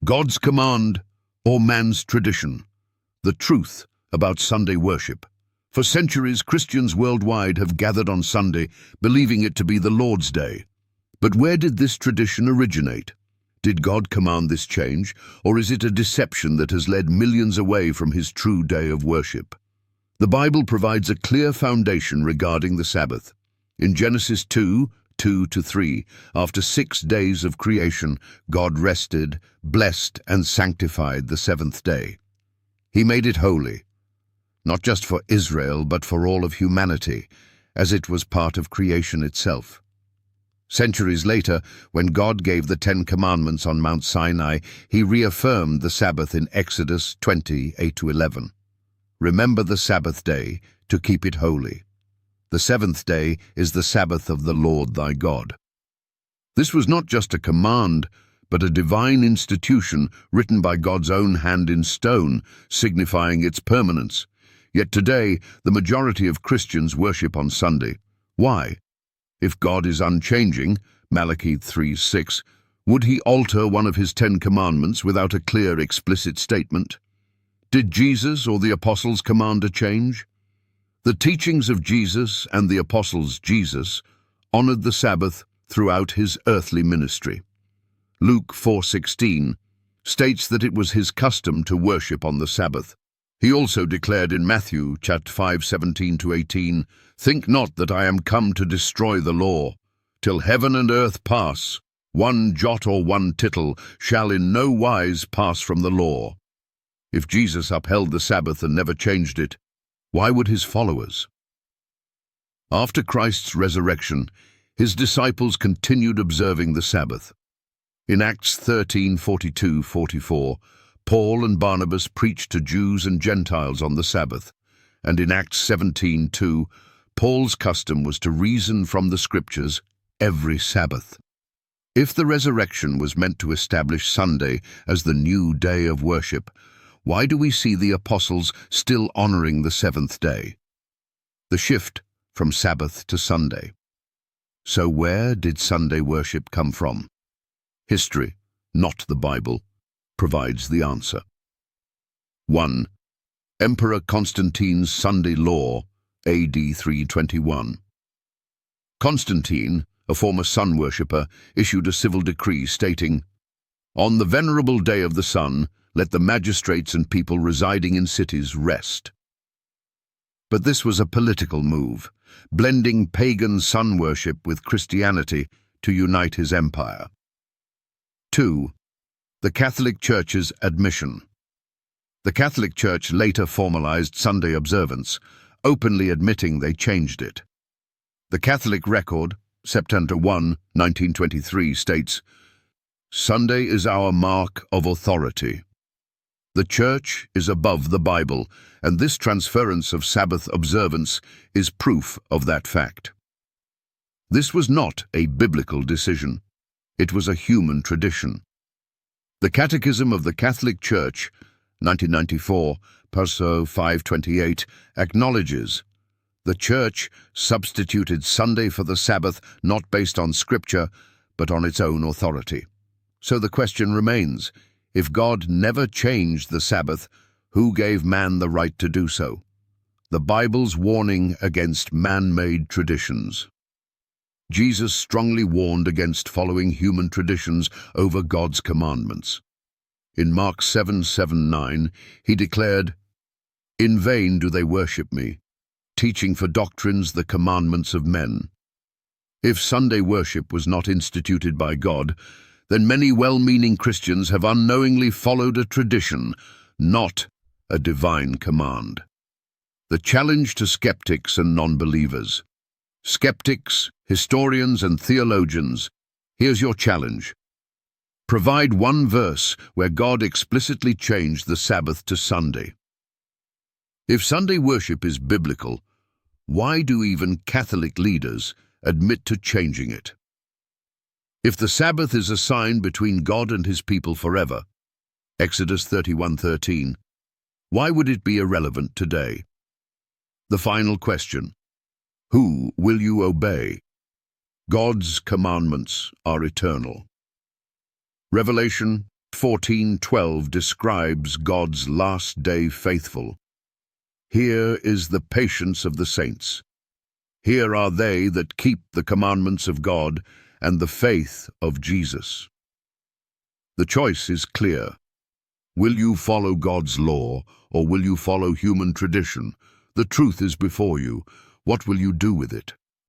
God's command or man's tradition? The truth about Sunday worship. For centuries, Christians worldwide have gathered on Sunday, believing it to be the Lord's Day. But where did this tradition originate? Did God command this change, or is it a deception that has led millions away from His true day of worship? The Bible provides a clear foundation regarding the Sabbath. In Genesis 2:2-3, after 6 days of creation, God rested, blessed, and sanctified the seventh day. He made it holy, not just for Israel, but for all of humanity, as it was part of creation itself. Centuries later, when God gave the 10 Commandments on Mount Sinai, He reaffirmed the Sabbath in Exodus 20:8-11. Remember the Sabbath day to keep it holy. The seventh day is the Sabbath of the Lord thy God. This was not just a command, but a divine institution written by God's own hand in stone, signifying its permanence. Yet today, the majority of Christians worship on Sunday. Why? If God is unchanging, Malachi 3:6, would He alter one of His 10 Commandments without a clear, explicit statement? Did Jesus or the apostles command a change? The teachings of Jesus and the apostles Jesus honored the Sabbath throughout His earthly ministry. Luke 4:16 states that it was His custom to worship on the Sabbath. He also declared in Matthew chapter 5:17-18, "Think not that I am come to destroy the law. Till heaven and earth pass, one jot or one tittle shall in no wise pass from the law." If Jesus upheld the Sabbath and never changed it, why would His followers? After Christ's resurrection, His disciples continued observing the Sabbath. In Acts 13:42-44, Paul and Barnabas preached to Jews and Gentiles on the Sabbath, and in Acts 17:2, Paul's custom was to reason from the Scriptures every Sabbath. If the resurrection was meant to establish Sunday as the new day of worship, why do we see the apostles still honoring the seventh day? The shift from Sabbath to Sunday. So where did Sunday worship come from? History, not the Bible, provides the answer. 1. Emperor Constantine's Sunday Law, AD 321. Constantine, a former sun worshipper, issued a civil decree stating, "On the venerable day of the sun, let the magistrates and people residing in cities rest." But this was a political move, blending pagan sun worship with Christianity to unite his empire. 2. The Catholic Church's admission. The Catholic Church later formalized Sunday observance, openly admitting they changed it. The Catholic Record, September 1, 1923, states, "Sunday is our mark of authority." The Church is above the Bible, and this transference of Sabbath observance is proof of that fact. This was not a biblical decision. It was a human tradition. The Catechism of the Catholic Church, 1994, Perso 528, acknowledges the Church substituted Sunday for the Sabbath not based on Scripture, but on its own authority. So the question remains, if God never changed the Sabbath, who gave man the right to do so? The Bible's warning against man-made traditions. Jesus strongly warned against following human traditions over God's commandments. In Mark 7:7-9, He declared, "In vain do they worship me, teaching for doctrines the commandments of men." If Sunday worship was not instituted by God, then many well-meaning Christians have unknowingly followed a tradition, not a divine command. The challenge to skeptics and non-believers. Skeptics, historians, and theologians, here's your challenge. Provide one verse where God explicitly changed the Sabbath to Sunday. If Sunday worship is biblical, why do even Catholic leaders admit to changing it? If the Sabbath is a sign between God and His people forever, Exodus 31:13, why would it be irrelevant today? The final question, who will you obey? God's commandments are eternal. Revelation 14:12 describes God's last day faithful. Here is the patience of the saints. Here are they that keep the commandments of God and the faith of Jesus. The choice is clear. Will you follow God's law, or will you follow human tradition? The truth is before you. What will you do with it?